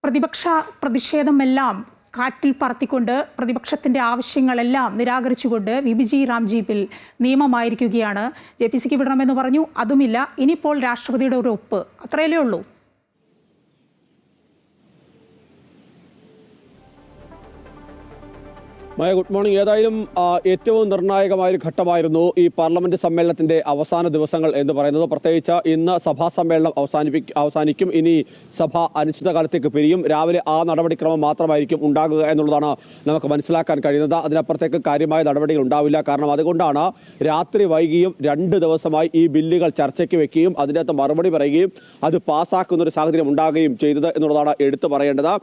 പ്രതിപക്ഷ പ്രതിഷേധമെല്ലാം കാറ്റിൽ പറത്തിക്കൊണ്ട് പ്രതിപക്ഷത്തിന്റെ ആവശ്യങ്ങളെല്ലാം നിരാകരിച്ചുകൊണ്ട് വിബിജി റാംജി ബിൽ നിയമമായിരിക്കുകയാണ്. JPCക്ക് വിടണമെന്ന് പറഞ്ഞു, അതുമില്ല. ഇനിയിപ്പോൾ രാഷ്ട്രപതിയുടെ ഒരു ഒപ്പ്, അത്രയല്ലേ ഉള്ളൂ. Good morning. ഏതായാലും ഏറ്റവും നിർണായകമായൊരു ഘട്ടമായിരുന്നു ഈ പാർലമെന്റ് സമ്മേളനത്തിന്റെ അവസാന ദിവസങ്ങൾ എന്ന് പറയുന്നത്. പ്രത്യേകിച്ച് ഇന്ന് സഭാ സമ്മേളനം അവസാനിക്കും. ഇനി സഭ അനിശ്ചിതകാലത്തേക്ക് പിരിയും. രാവിലെ ആ നടപടിക്രമം മാത്രമായിരിക്കും ഉണ്ടാകുക എന്നുള്ളതാണ് നമുക്ക് മനസ്സിലാക്കാൻ കഴിയുന്നത്. അതിനപ്പുറത്തേക്ക് കാര്യമായ നടപടികൾ ഉണ്ടാവില്ല. കാരണം അതുകൊണ്ടാണ് രാത്രി വൈകിയും 2 ദിവസമായി ഈ ബില്ലുകൾ ചർച്ചയ്ക്ക് വെക്കുകയും അതിനകത്ത് മറുപടി പറയുകയും അത് പാസ്സാക്കുന്ന ഒരു സാഹചര്യം ഉണ്ടാകുകയും ചെയ്തത് എന്നുള്ളതാണ് എടുത്തു പറയേണ്ടത്.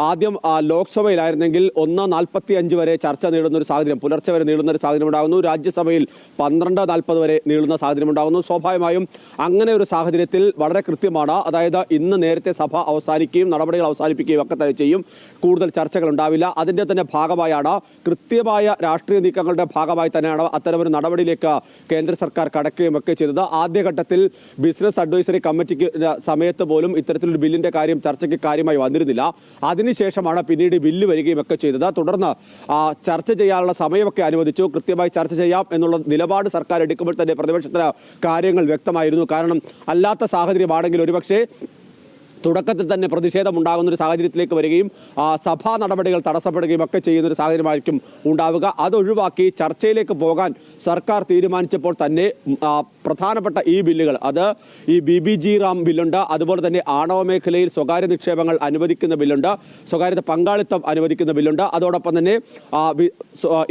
ആദ്യം ലോക്സഭയിലായിരുന്നെങ്കിൽ 1:45 വരെ ചർച്ച നീളുന്ന ഒരു സാഹചര്യം, പുലർച്ചെ വരെ നീളുന്ന ഒരു സാഹചര്യം ഉണ്ടാകുന്നു. രാജ്യസഭയിൽ 12:40 വരെ നീളുന്ന സാഹചര്യം ഉണ്ടാകുന്നു. സ്വാഭാവികമായും അങ്ങനെ ഒരു സാഹചര്യത്തിൽ വളരെ കൃത്യമാണ്, അതായത് ഇന്ന് നേരത്തെ സഭ അവസാനിക്കുകയും നടപടികൾ അവസാനിപ്പിക്കുകയും ഒക്കെ തന്നെ ചെയ്യും. കൂടുതൽ ചർച്ചകൾ ഉണ്ടാവില്ല. അതിന്റെ തന്നെ ഭാഗമായാണ്, കൃത്യമായ രാഷ്ട്രീയ നീക്കങ്ങളുടെ ഭാഗമായി തന്നെയാണ് അത്തരമൊരു നടപടിയിലേക്ക് കേന്ദ്ര സർക്കാർ കടക്കുകയും ഒക്കെ ചെയ്തത്. ആദ്യഘട്ടത്തിൽ ബിസിനസ് അഡ്വൈസറി കമ്മിറ്റിക്ക് സമയത്ത് പോലും ഇത്തരത്തിലൊരു ബില്ലിന്റെ കാര്യം ചർച്ചയ്ക്ക് കാര്യമായി വന്നിരുന്നില്ല. അതിനുശേഷമാണ് പിന്നീട് ബില്ല് വരികയും ഒക്കെ ചെയ്തത്. തുടർന്ന് ചർച്ച ചെയ്യാനുള്ള സമയമൊക്കെ അനുവദിച്ചു. കൃത്യമായി ചർച്ച ചെയ്യാം എന്നുള്ള നിലപാട് സർക്കാർ എടുക്കുമ്പോൾ തന്നെ പ്രതിപക്ഷത്തിന് കാര്യങ്ങൾ വ്യക്തമായിരുന്നു. കാരണം അല്ലാത്ത സാഹചര്യമാണെങ്കിൽ ഒരുപക്ഷെ തുടക്കത്തിൽ തന്നെ പ്രതിഷേധം ഉണ്ടാകുന്ന ഒരു സാഹചര്യത്തിലേക്ക് വരികയും സഭാ നടപടികൾ തടസ്സപ്പെടുകയും ഒക്കെ ചെയ്യുന്ന ഒരു സാഹചര്യമായിരിക്കും ഉണ്ടാവുക. അതൊഴിവാക്കി ചർച്ചയിലേക്ക് പോകാൻ സർക്കാർ തീരുമാനിച്ചപ്പോൾ തന്നെ പ്രധാനപ്പെട്ട ഈ ബില്ലുകൾ, അത് ഈ BBG റാം ബില്ലുണ്ട്, അതുപോലെ തന്നെ ആണവ മേഖലയിൽ സ്വകാര്യ നിക്ഷേപങ്ങൾ അനുവദിക്കുന്ന ബില്ലുണ്ട്, സ്വകാര്യത പങ്കാളിത്തം അനുവദിക്കുന്ന ബില്ലുണ്ട്, അതോടൊപ്പം തന്നെ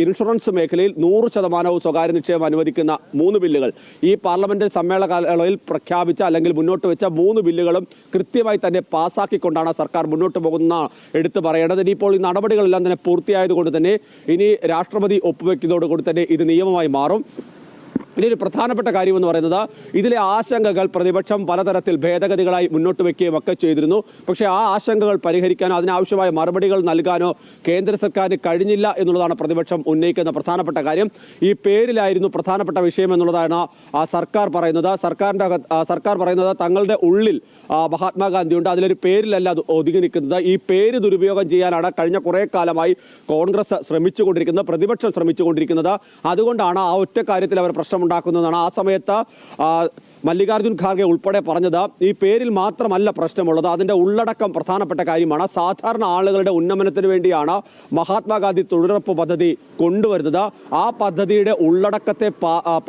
ഇൻഷുറൻസ് മേഖലയിൽ 100% സ്വകാര്യ നിക്ഷേപം അനുവദിക്കുന്ന 3 ബില്ലുകൾ, ഈ പാർലമെന്റ് സമ്മേളന കാലയളവിൽ പ്രഖ്യാപിച്ച അല്ലെങ്കിൽ മുന്നോട്ട് വെച്ച 3 ബില്ലുകളും കൃത്യമായി തന്നെ പാസ്സാക്കിക്കൊണ്ടാണ് സർക്കാർ മുന്നോട്ട് പോകുന്ന എടുത്തു പറയേണ്ടത്. ഇനിയിപ്പോൾ ഈ നടപടികളെല്ലാം തന്നെ പൂർത്തിയായതുകൊണ്ട് തന്നെ ഇനി രാഷ്ട്രപതി ഒപ്പുവെക്കുന്നതോടുകൂടി തന്നെ ഇത് നിയമമായി മാറും. ഇനി ഒരു പ്രധാനപ്പെട്ട കാര്യമെന്ന് പറയുന്നത്, ഇതിലെ ആശങ്കകൾ പ്രതിപക്ഷം പലതരത്തിൽ ഭേദഗതികളായി മുന്നോട്ട് വെക്കുകയും ഒക്കെ ചെയ്തിരുന്നു. പക്ഷേ ആ ആശങ്കകൾ പരിഹരിക്കാനോ അതിനാവശ്യമായ മറുപടികൾ നൽകാനോ കേന്ദ്ര സർക്കാരിന് കഴിഞ്ഞില്ല എന്നുള്ളതാണ് പ്രതിപക്ഷം ഉന്നയിക്കുന്ന പ്രധാനപ്പെട്ട കാര്യം. ഈ പേരിലായിരുന്നു പ്രധാനപ്പെട്ട വിഷയം എന്നുള്ളതാണ് സർക്കാർ പറയുന്നത്. സർക്കാർ പറയുന്നത് തങ്ങളുടെ ഉള്ളിൽ മഹാത്മാഗാന്ധിയുണ്ട്, അതിലൊരു പേരിലല്ല അത് ഒതുങ്ങി നിൽക്കുന്നത്. ഈ പേര് ദുരുപയോഗം ചെയ്യാനാണ് കഴിഞ്ഞ കുറേ കാലമായി കോൺഗ്രസ് ശ്രമിച്ചുകൊണ്ടിരിക്കുന്നത്, പ്രതിപക്ഷം ശ്രമിച്ചുകൊണ്ടിരിക്കുന്നത്. അതുകൊണ്ടാണ് ആ ഒറ്റ കാര്യത്തിൽ അവർ പ്രശ്നമുണ്ടാക്കുന്നതാണ്. ആ സമയത്ത് മല്ലികാർജുൻ ഖാർഗെ ഉൾപ്പെടെ പറഞ്ഞത് ഈ പേരിൽ മാത്രമല്ല പ്രശ്നമുള്ളത്, അതിന്റെ ഉള്ളടക്കം പ്രധാനപ്പെട്ട കാര്യമാണ്. സാധാരണ ആളുകളുടെ ഉന്നമനത്തിന് വേണ്ടിയാണ് മഹാത്മാഗാന്ധി തൊഴിലുറപ്പ് പദ്ധതി കൊണ്ടുവരുന്നത്. ആ പദ്ധതിയുടെ ഉള്ളടക്കത്തെ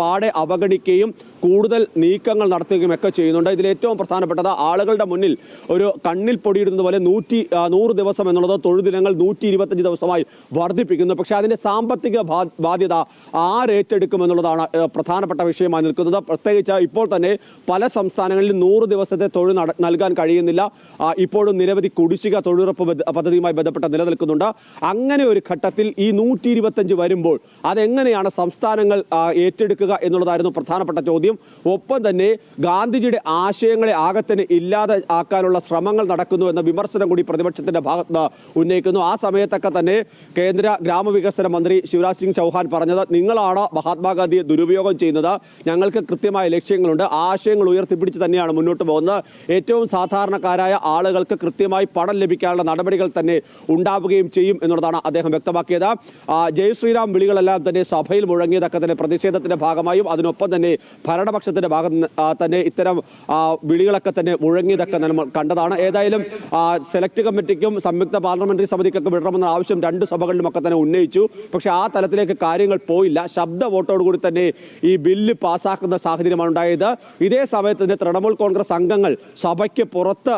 പാടെ അവഗണിക്കുകയും കൂടുതൽ നീക്കങ്ങൾ നടത്തുകയും ഒക്കെ ചെയ്യുന്നുണ്ട്. ഇതിൽ ഏറ്റവും പ്രധാനപ്പെട്ടത് ആളുകളുടെ മുന്നിൽ ഒരു കണ്ണിൽ പൊടിയിടുന്നത് പോലെ 100 ദിവസം എന്നുള്ളത് തൊഴിൽദിനങ്ങൾ 125 ദിവസമായി വർദ്ധിപ്പിക്കുന്നു. പക്ഷേ അതിന്റെ സാമ്പത്തിക ബാധ്യത ആരേറ്റെടുക്കുമെന്നുള്ളതാണ് പ്രധാനപ്പെട്ട വിഷയമായി നിൽക്കുന്നത്. പ്രത്യേകിച്ച് ഇപ്പോൾ തന്നെ പല സംസ്ഥാനങ്ങളിലും 100 ദിവസത്തെ തൊഴിൽ നൽകാൻ കഴിയുന്നില്ല. ഇപ്പോഴും നിരവധി കുടിശ്ശിക തൊഴിലുറപ്പ് പദ്ധതിയുമായി ബന്ധപ്പെട്ട് നിലനിൽക്കുന്നുണ്ട്. അങ്ങനെ ഒരു ഘട്ടത്തിൽ ഈ 125 വരുമ്പോൾ അതെങ്ങനെയാണ് സംസ്ഥാനങ്ങൾ ഏറ്റെടുക്കുക എന്നുള്ളതായിരുന്നു പ്രധാനപ്പെട്ട ചോദ്യം. ഒപ്പം തന്നെ ഗാന്ധിജിയുടെ ആശയങ്ങളെ ആകെ തന്നെ ഇല്ലാതെ ആക്കാനുള്ള ശ്രമങ്ങൾ നടക്കുന്നു എന്ന വിമർശനം കൂടി പ്രതിപക്ഷത്തിന്റെ ഭാഗത്ത് ഉന്നയിക്കുന്നു. ആ സമയത്തൊക്കെ തന്നെ കേന്ദ്ര ഗ്രാമവികസന മന്ത്രി ശിവരാജ് സിംഗ് ചൗഹാൻ പറഞ്ഞത്, നിങ്ങളാണ് മഹാത്മാഗാന്ധിയെ ദുരുപയോഗം ചെയ്യുന്നത്, ഞങ്ങൾക്ക് കൃത്യമായ ലക്ഷ്യങ്ങളുണ്ട്, ആശയങ്ങൾ ഉയർത്തിപ്പിടിച്ച് തന്നെയാണ് മുന്നോട്ട് പോകുന്നത്, ഏറ്റവും സാധാരണക്കാരായ ആളുകൾക്ക് കൃത്യമായി പണം ലഭിക്കാനുള്ള നടപടികൾ തന്നെ ഉണ്ടാവുകയും ചെയ്യും എന്നുള്ളതാണ് അദ്ദേഹം വ്യക്തമാക്കിയത്. ജയ് ശ്രീറാം വിളികളെല്ലാം തന്നെ സഭയിൽ മുഴങ്ങിയതൊക്കെ തന്നെ പ്രതിഷേധത്തിന്റെ ഭാഗമായും അതിനൊപ്പം തന്നെ ഭരണപക്ഷത്തിന്റെ ഭാഗം തന്നെ ഇത്തരം വിളികളൊക്കെ തന്നെ മുഴങ്ങിയതൊക്കെ നമ്മൾ കണ്ടതാണ്. ഏതായാലും സെലക്ട് കമ്മിറ്റിക്കും സംയുക്ത പാർലമെന്ററി സമിതിക്കൊക്കെ വിടണമെന്ന ആവശ്യം 2 സഭകളിലുമൊക്കെ തന്നെ ഉന്നയിച്ചു. പക്ഷേ ആ തലത്തിലേക്ക് കാര്യങ്ങൾ പോയില്ല. ശബ്ദ വോട്ടോടുകൂടി തന്നെ ഈ ബില്ല് പാസ്സാക്കുന്ന സാഹചര്യമാണ് ഉണ്ടായത്. ഇതേ സമയത്ത് തന്നെ തൃണമൂൽ കോൺഗ്രസ് അംഗങ്ങൾ സഭയ്ക്ക് പുറത്ത്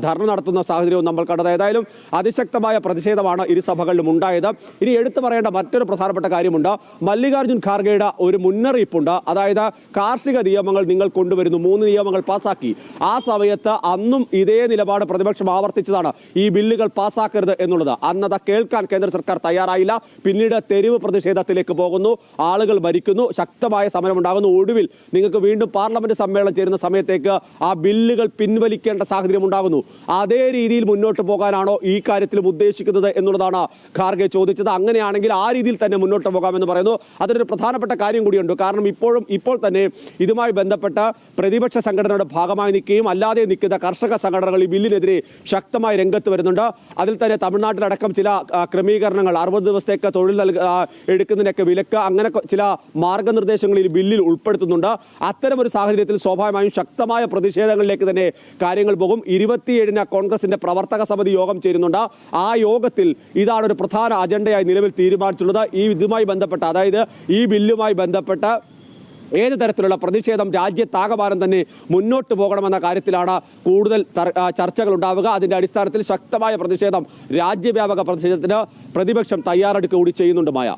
ധർണ നടത്തുന്ന സാഹചര്യവും നമ്മൾ കണ്ടത്. ഏതായാലും അതിശക്തമായ പ്രതിഷേധമാണ് ഇരു സഭകളിലും ഉണ്ടായത്. ഇനി എടുത്തു പറയേണ്ട മറ്റൊരു പ്രധാനപ്പെട്ട കാര്യമുണ്ട്. മല്ലികാർജുൻ ഖാർഗെയുടെ ഒരു മുന്നറിയിപ്പുണ്ട്. അതായത് കാർഷിക നിയമങ്ങൾ നിങ്ങൾ കൊണ്ടുവരുന്നു, 3 നിയമങ്ങൾ പാസ്സാക്കി. ആ സമയത്ത് അന്നും ഇതേ നിലപാട് പ്രതിപക്ഷം ആവർത്തിച്ചതാണ്, ഈ ബില്ലുകൾ പാസ്സാക്കരുത് എന്നുള്ളത്. അന്നത് കേൾക്കാൻ കേന്ദ്ര സർക്കാർ തയ്യാറായില്ല. പിന്നീട് തെരുവ് പ്രതിഷേധത്തിലേക്ക് പോകുന്നു, ആളുകൾ മരിക്കുന്നു, ശക്തമായ സമരമുണ്ടാകുന്നു. ഒടുവിൽ നിങ്ങൾക്ക് വീണ്ടും പാർലമെന്റ് സമ്മേളനം ചേരുന്ന സമയത്തേക്ക് ആ ബില്ലുകൾ പിൻവലിക്കേണ്ട സാഹചര്യം ഉണ്ടാകുന്നു. അതേ രീതിയിൽ മുന്നോട്ട് പോകാനാണോ ഈ കാര്യത്തിലും ഉദ്ദേശിക്കുന്നത് എന്നുള്ളതാണ് ഖാർഗെ ചോദിച്ചത്. അങ്ങനെയാണെങ്കിൽ ആ രീതിയിൽ തന്നെ മുന്നോട്ട് പോകാമെന്ന് പറയുന്നു. അതിനൊരു പ്രധാനപ്പെട്ട കാര്യം കൂടിയുണ്ട്. കാരണം ഇപ്പോൾ തന്നെ ഇതുമായി ബന്ധപ്പെട്ട പ്രതിപക്ഷ സംഘടനയുടെ ഭാഗമായി നിൽക്കുകയും അല്ലാതെ നിൽക്കുന്ന കർഷക സംഘടനകൾ ഈ ബില്ലിനെതിരെ ശക്തമായി രംഗത്ത് വരുന്നുണ്ട്. അതിൽ തന്നെ തമിഴ്നാട്ടിലടക്കം ചില ക്രമീകരണങ്ങൾ 60 ദിവസത്തേക്ക് തൊഴിൽ എടുക്കുന്നതിനൊക്കെ വിലക്ക്, അങ്ങനെ ചില മാർഗനിർദ്ദേശങ്ങൾ ഈ ബില്ലിൽ ഉൾപ്പെടുത്തുന്നുണ്ട്. അത്തരമൊരു സാഹചര്യത്തിൽ സ്വാഭാവികമായും ശക്തമായ പ്രതിഷേധങ്ങളിലേക്ക് തന്നെ കാര്യങ്ങൾ പോകും. 27-ന് കോൺഗ്രസിന്റെ പ്രവർത്തക സമിതി യോഗം ചേരുന്നുണ്ട്. ആ യോഗത്തിൽ ഇതാണ് ഒരു പ്രധാന അജണ്ടയായി നിലവിൽ തീരുമാനിച്ചിട്ടുള്ളത്. ഇതുമായി ബന്ധപ്പെട്ട, അതായത് ഈ ബില്ലുമായി ബന്ധപ്പെട്ട ഏത് തരത്തിലുള്ള പ്രതിഷേധം രാജ്യത്താകമാനം തന്നെ മുന്നോട്ട് പോകണമെന്ന കാര്യത്തിലാണ് കൂടുതൽ ചർച്ചകൾ ഉണ്ടാവുക. അതിന്റെ അടിസ്ഥാനത്തിൽ ശക്തമായ പ്രതിഷേധം, രാജ്യവ്യാപക പ്രതിഷേധത്തിന് പ്രതിപക്ഷം തയ്യാറെടുക്കുക കൂടി ചെയ്യുന്നുണ്ട്. മായ.